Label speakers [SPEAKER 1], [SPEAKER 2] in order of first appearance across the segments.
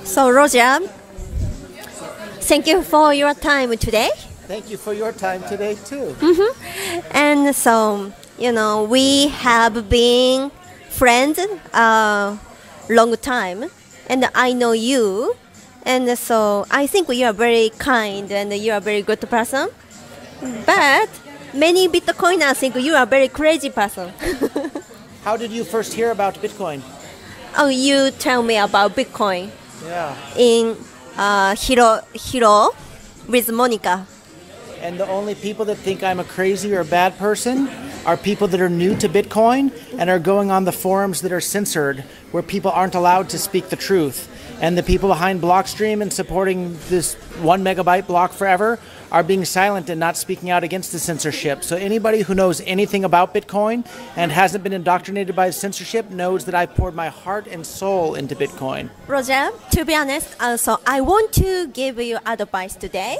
[SPEAKER 1] So, Roger, thank you for your time today.
[SPEAKER 2] Thank you for your time today, too.
[SPEAKER 1] And so, we have been friends a long time, and I know you. And so, I think you are very kind and you are a very good person. But many Bitcoiners think you are a very crazy person.
[SPEAKER 2] How did you first hear about Bitcoin?
[SPEAKER 1] Oh, you tell me about Bitcoin.
[SPEAKER 2] Yeah.
[SPEAKER 1] In Hiro with Monica.
[SPEAKER 2] And the only people that think I'm a crazy or a bad person are people that are new to Bitcoin and are going on the forums that are censored, where people aren't allowed to speak the truth. And the people behind Blockstream and supporting this 1 megabyte block forever are being silent and not speaking out against the censorship. So anybody who knows anything about Bitcoin and hasn't been indoctrinated by censorship knows that I poured my heart and soul into Bitcoin.
[SPEAKER 1] Roger, to be honest, so I want to give you advice today.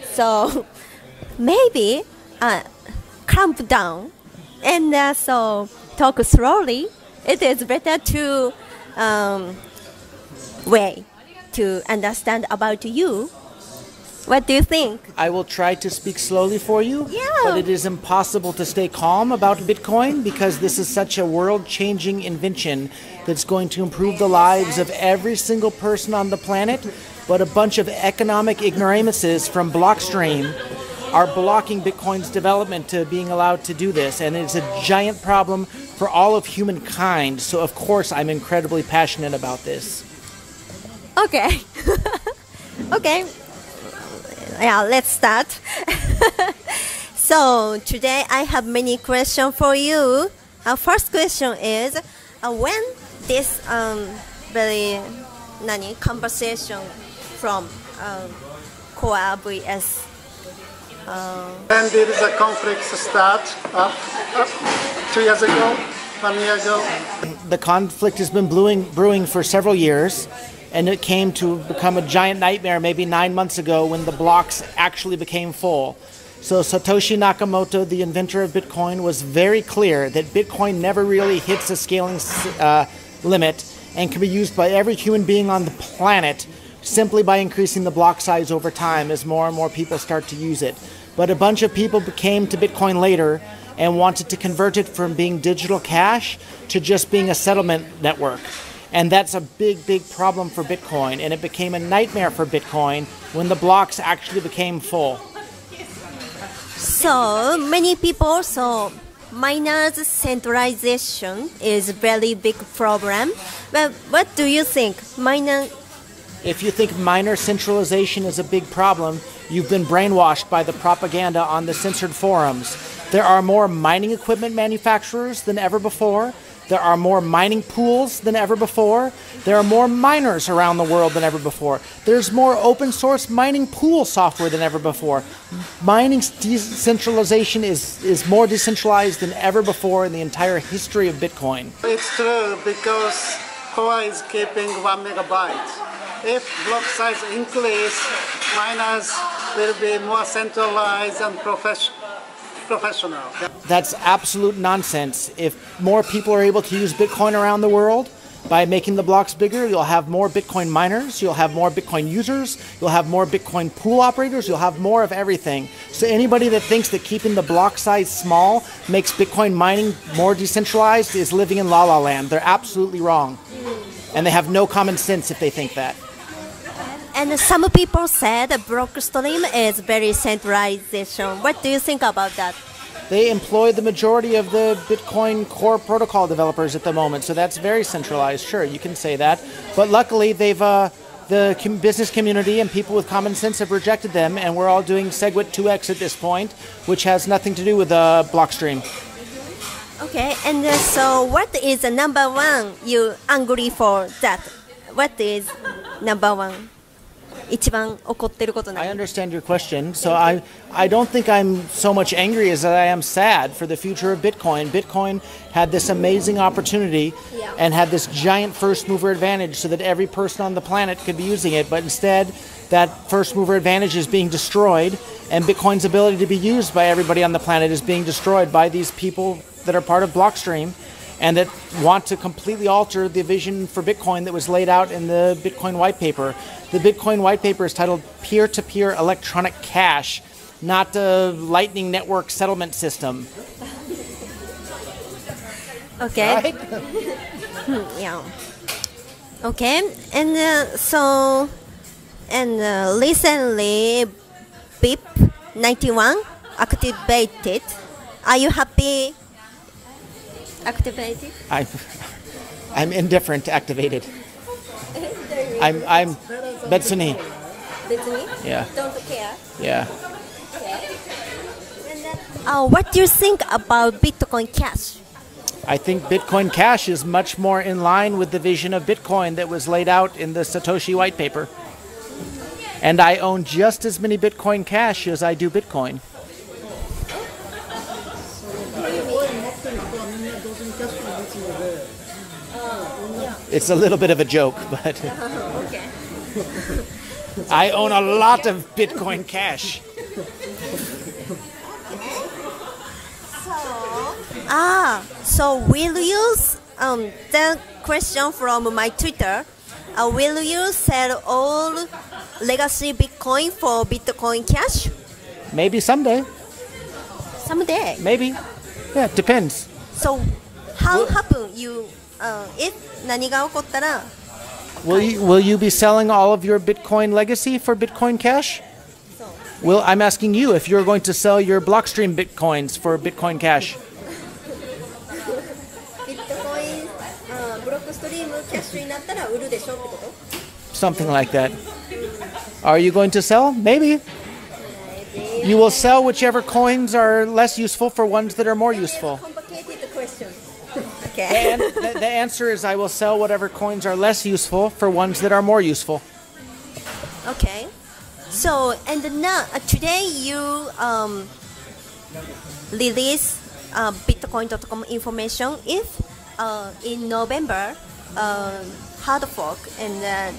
[SPEAKER 1] So maybe calm down and so talk slowly. It is better to way to understand about you. What do you think?
[SPEAKER 2] I will try to speak slowly for you,
[SPEAKER 1] Yeah.
[SPEAKER 2] but it is impossible to stay calm about Bitcoin because this is such a world-changing invention that's going to improve the lives of every single person on the planet, but a bunch of economic ignoramuses from Blockstream are blocking Bitcoin's development to being allowed to do this, and it's a giant problem for all of humankind, so of course I'm incredibly passionate about this.
[SPEAKER 1] Okay. Okay. Yeah, let's start. So today I have many questions for you. Our first question is, when this very conversation from Core vs.
[SPEAKER 3] When did the conflict start? 2 years ago? 1 year ago?
[SPEAKER 2] The conflict has been brewing for several years, and it came to become a giant nightmare maybe 9 months ago when the blocks actually became full. So Satoshi Nakamoto, the inventor of Bitcoin, was very clear that Bitcoin never really hits a scaling limit and can be used by every human being on the planet simply by increasing the block size over time as more and more people start to use it. But a bunch of people came to Bitcoin later and wanted to convert it from being digital cash to just being a settlement network. And that's a big, big problem for Bitcoin. And it became a nightmare for Bitcoin when the blocks actually became full.
[SPEAKER 1] So many people, miners centralization is a very big problem. But what do you think?
[SPEAKER 2] If you think miner centralization is a big problem, you've been brainwashed by the propaganda on the censored forums. There are more mining equipment manufacturers than ever before. There are more mining pools than ever before. There are more miners around the world than ever before. There's more open source mining pool software than ever before. Mining decentralization is more decentralized than ever before in the entire history of Bitcoin.
[SPEAKER 3] It's true because Core is keeping 1 megabyte. If block size increase, miners will be more centralized and professional.
[SPEAKER 2] That's absolute nonsense. If more people are able to use Bitcoin around the world by making the blocks bigger, you'll have more Bitcoin miners, you'll have more Bitcoin users, you'll have more Bitcoin pool operators, you'll have more of everything. So anybody that thinks that keeping the block size small makes Bitcoin mining more decentralized is living in La La Land. They're absolutely wrong. And they have no common sense if they think that.
[SPEAKER 1] And some people said Blockstream is very centralization. What do you think about that?
[SPEAKER 2] They employ the majority of the Bitcoin core protocol developers at the moment, so that's very centralized. Sure, you can say that. But luckily, the business community and people with common sense have rejected them, and we're all doing Segwit2x at this point, which has nothing to do with Blockstream.
[SPEAKER 1] Okay, and so what is the number one you angry for that? What is number one?
[SPEAKER 2] I understand your question. So I don't think I'm so much angry as I am sad for the future of Bitcoin. Bitcoin had this amazing opportunity and had this giant first mover advantage so that every person on the planet could be using it. But instead, that first mover advantage is being destroyed, and Bitcoin's ability to be used by everybody on the planet is being destroyed by these people that are part of Blockstream. and that want to completely alter the vision for Bitcoin that was laid out in the Bitcoin white paper. The Bitcoin white paper is titled Peer-to-Peer Electronic Cash, not a Lightning Network settlement system.
[SPEAKER 1] Okay.
[SPEAKER 2] Right?
[SPEAKER 1] Yeah. Okay. And recently, BIP91 activated. Are you happy? Activated?
[SPEAKER 2] I'm indifferent activated. I'm Betsuni.
[SPEAKER 1] Betsuni?
[SPEAKER 2] Yeah.
[SPEAKER 1] Don't care.
[SPEAKER 2] Yeah.
[SPEAKER 1] Okay. And what do you think about Bitcoin Cash?
[SPEAKER 2] I think Bitcoin Cash is much more in line with the vision of Bitcoin that was laid out in the Satoshi white paper. And I own just as many Bitcoin Cash as I do Bitcoin. It's a little bit of a joke, but
[SPEAKER 1] Okay.
[SPEAKER 2] I own a lot of Bitcoin Cash.
[SPEAKER 1] So will you, the question from my Twitter, will you sell all legacy Bitcoin for Bitcoin Cash?
[SPEAKER 2] Maybe someday.
[SPEAKER 1] Someday.
[SPEAKER 2] Maybe. Yeah, it depends.
[SPEAKER 1] So how happen you, if 何が起こったら
[SPEAKER 2] Will you be selling all of your Bitcoin legacy for Bitcoin Cash? Well, I'm asking you if you're going to sell your Blockstream Bitcoins for Bitcoin Cash.
[SPEAKER 1] ビットコイン、ブロックストリームキャッシュになったら売るでしょってこと
[SPEAKER 2] Something like that. Are you going to sell? Maybe. You will sell whichever coins are less useful for ones that are more useful.
[SPEAKER 1] Complicated question. Okay.
[SPEAKER 2] And the answer is I will sell whatever coins are less useful for ones that are more useful.
[SPEAKER 1] Okay. So, and now, today you release Bitcoin.com information if in November hard fork and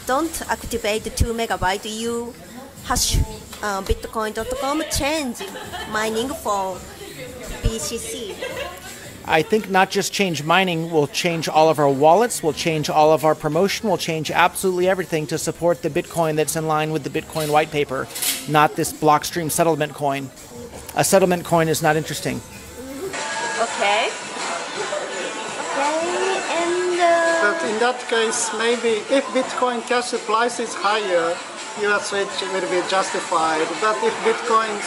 [SPEAKER 1] don't activate 2 megabyte, you hash Bitcoin.com change mining for BCC.
[SPEAKER 2] I think not just change mining, we'll change all of our wallets, we'll change all of our promotion, we'll change absolutely everything to support the Bitcoin that's in line with the Bitcoin white paper, not this Blockstream settlement coin. A settlement coin is not interesting.
[SPEAKER 1] Okay. Okay, and
[SPEAKER 3] But in that case, maybe if Bitcoin Cash price is higher, your switch will be justified. But if Bitcoin's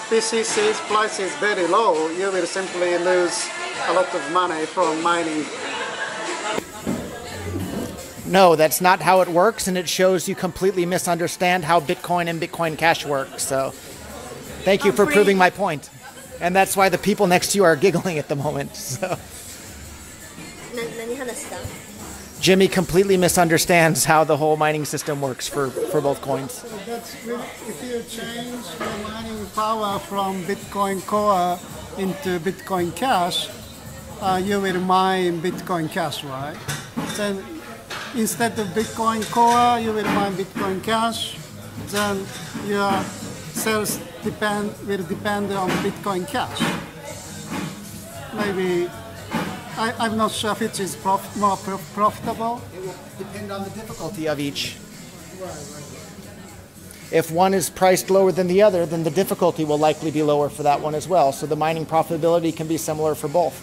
[SPEAKER 3] BCC's price is very low, you will simply lose a lot of money from mining.
[SPEAKER 2] No, that's not how it works, and it shows you completely misunderstand how Bitcoin and Bitcoin Cash work. So thank you for proving my point. And that's why the people next to you are giggling at the moment. So Jimmy completely misunderstands how the whole mining system works for both coins.
[SPEAKER 3] So that's really, if you change the mining power from Bitcoin Core into Bitcoin Cash, you will mine Bitcoin Cash, right? Then instead of Bitcoin Core, you will mine Bitcoin Cash. Then your sales will depend on Bitcoin Cash. Maybe I'm not sure which is more profitable.
[SPEAKER 2] It will depend on the difficulty of each. If one is priced lower than the other, then the difficulty will likely be lower for that one as well. So the mining profitability can be similar for both.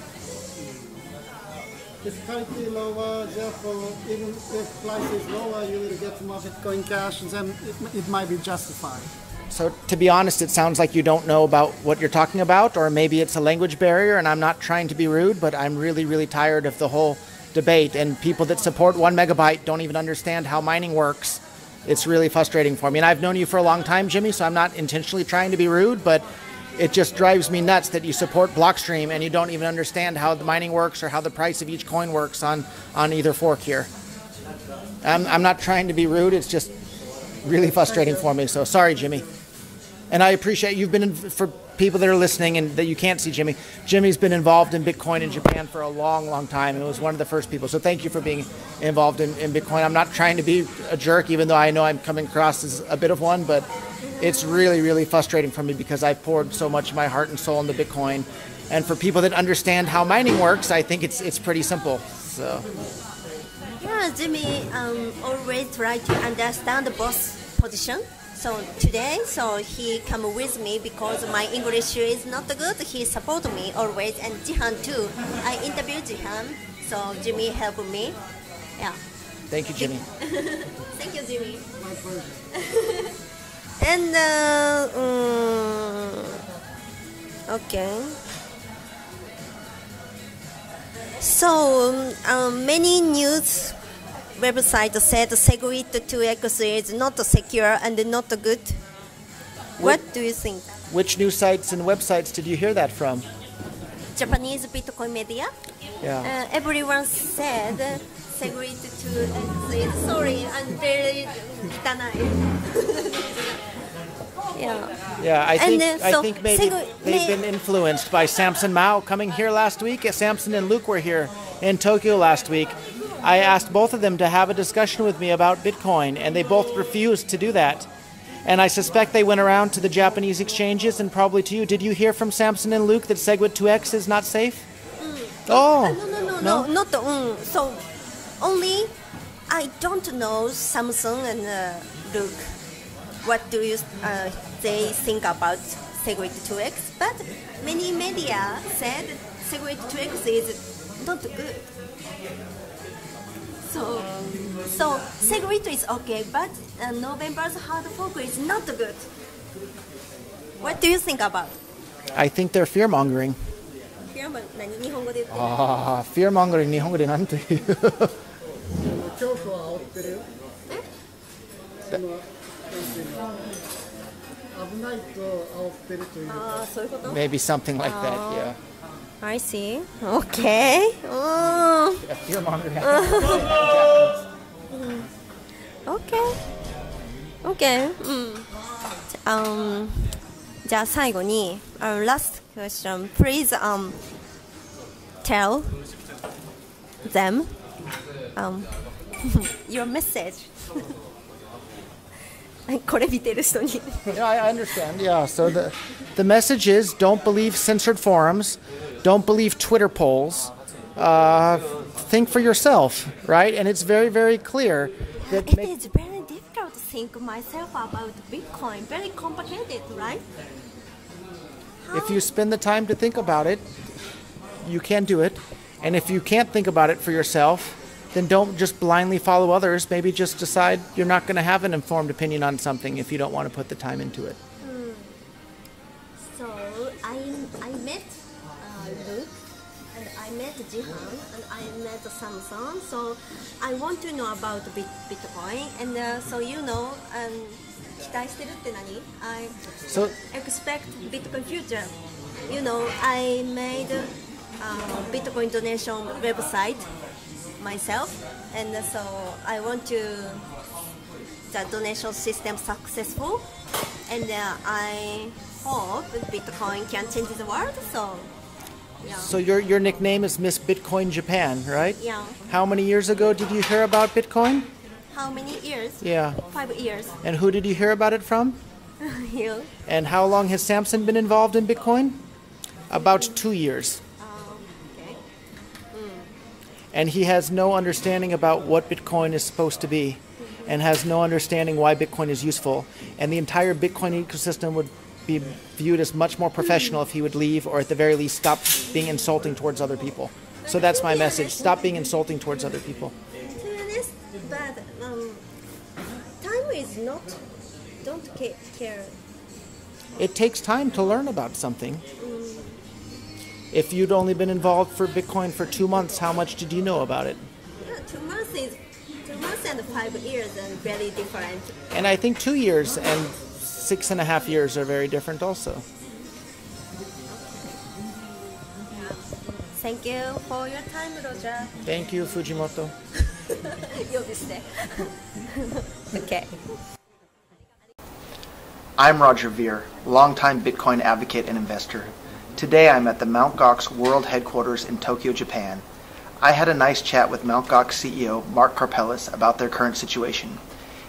[SPEAKER 3] It's slightly lower, therefore, even if price is lower, you will get more Bitcoin Cash, and then it might be justified.
[SPEAKER 2] So to be honest, it sounds like you don't know about what you're talking about, or maybe it's a language barrier, and I'm not trying to be rude, but I'm really, really tired of the whole debate, and people that support 1 megabyte don't even understand how mining works. It's really frustrating for me. And I've known you for a long time, Jimmy, so I'm not intentionally trying to be rude, but it just drives me nuts that you support Blockstream and you don't even understand how the mining works or how the price of each coin works on either fork here. I'm not trying to be rude, it's just really frustrating for me, so sorry, Jimmy. And I appreciate you've been, for people that are listening and that you can't see Jimmy, Jimmy's been involved in Bitcoin in Japan for a long, long time. It was one of the first people. So thank you for being involved in Bitcoin. I'm not trying to be a jerk, even though I know I'm coming across as a bit of one, but it's really, really frustrating for me because I poured so much of my heart and soul into Bitcoin. And for people that understand how mining works, I think it's pretty simple. So.
[SPEAKER 1] Yeah, Jimmy always try to understand both position. So today, so he come with me because my English is not good. He support me always, and Jihan too. I interviewed Jihan, so Jimmy help me. Yeah.
[SPEAKER 2] Thank you, Jimmy.
[SPEAKER 1] Thank you, Jimmy.
[SPEAKER 3] My pleasure.
[SPEAKER 1] And okay. So many news websites said Segwit2x is not secure and not good. What do you think?
[SPEAKER 2] Which news sites and websites did you hear that from?
[SPEAKER 1] Japanese Bitcoin media.
[SPEAKER 2] Yeah.
[SPEAKER 1] Everyone said Segwit2x is sorry, I'm very yeah.
[SPEAKER 2] Yeah, I think maybe
[SPEAKER 1] Segwit,
[SPEAKER 2] they've been influenced by Samson Mao coming here last week. Samson and Luke were here in Tokyo last week. I asked both of them to have a discussion with me about Bitcoin, and they both refused to do that. And I suspect they went around to the Japanese exchanges and probably to you. Did you hear from Samson and Luke that Segwit2x is not safe? Oh.
[SPEAKER 1] No, not so only I don't know Samsung and Luke. What do you they think about Segwit2x? But many media said Segwit2x is not good. So Segwit is okay, but November's hard fork is not good. What do you think about?
[SPEAKER 2] I think they're fear-mongering.
[SPEAKER 1] Fear-mongering? 日本語で言って。
[SPEAKER 2] fear-mongering 日本語でなんて言う？
[SPEAKER 3] 恐怖を煽ってる。その危ないと煽ってるという。
[SPEAKER 1] そういうこと？
[SPEAKER 2] Maybe something like that, yeah.
[SPEAKER 1] I see. Okay.
[SPEAKER 2] Yeah, fear-mongering.
[SPEAKER 1] Okay. Okay. じゃあ最後に last question. Please tell them your message. これ見てる人に。
[SPEAKER 2] Yeah, I understand. Yeah. So the message is: don't believe censored forums, don't believe Twitter polls. Think for yourself, right? And it's very, very clear that
[SPEAKER 1] it is very difficult to think myself about Bitcoin. Very complicated, right?
[SPEAKER 2] If you spend the time to think about it, you can do it. And if you can't think about it for yourself, then don't just blindly follow others. Maybe just decide you're not going to have an informed opinion on something if you don't want to put the time into it.
[SPEAKER 1] So I met Luke, and I met Jihan, and I met Samson. So I want to know about Bitcoin, and so you know, 期待してるって何? I expect Bitcoin future. You know, I made Bitcoin donation website myself, and so I want to the donation system successful, and I hope Bitcoin can change the world. So yeah.
[SPEAKER 2] So your nickname is Miss Bitcoin Japan, right?
[SPEAKER 1] Yeah.
[SPEAKER 2] How many years ago did you hear about Bitcoin?
[SPEAKER 1] How many years?
[SPEAKER 2] Yeah.
[SPEAKER 1] 5 years.
[SPEAKER 2] And who did you hear about it from?
[SPEAKER 1] You.
[SPEAKER 2] And how long has Samson been involved in Bitcoin? About 2 years.
[SPEAKER 1] Okay.
[SPEAKER 2] And he has no understanding about what Bitcoin is supposed to be, and has no understanding why Bitcoin is useful. And the entire Bitcoin ecosystem would be viewed as much more professional if he would leave, or at the very least stop being insulting towards other people. So that's my message. Stop being insulting towards other people.
[SPEAKER 1] To be honest, but time is not, don't care.
[SPEAKER 2] It takes time to learn about something. If you'd only been involved for Bitcoin for 2 months, how much did you know about it?
[SPEAKER 1] 2 months is 2 months and 5 years and very different.
[SPEAKER 2] And I think 2 years and 6.5 years are very different also.
[SPEAKER 1] Thank you for your time, Roger.
[SPEAKER 2] Thank you, Fujimoto.
[SPEAKER 1] Okay.
[SPEAKER 4] I'm Roger Veer, longtime Bitcoin advocate and investor. Today I'm at the Mt. Gox World Headquarters in Tokyo, Japan. I had a nice chat with Mt. Gox CEO Mark Karpelis about their current situation.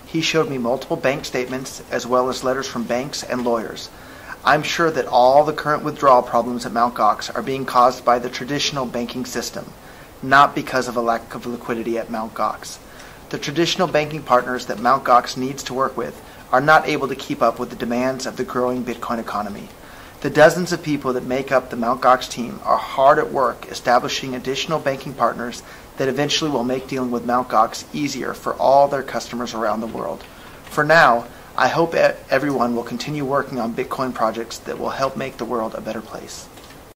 [SPEAKER 4] He showed me multiple bank statements as well as letters from banks and lawyers. I'm sure that all the current withdrawal problems at Mt. Gox are being caused by the traditional banking system, not because of a lack of liquidity at Mt. Gox. The traditional banking partners that Mt. Gox needs to work with are not able to keep up with the demands of the growing Bitcoin economy. The dozens of people that make up the Mt. Gox team are hard at work establishing additional banking partners that eventually will make dealing with Mt. Gox easier for all their customers around the world. For now, I hope everyone will continue working on Bitcoin projects that will help make the world a better place.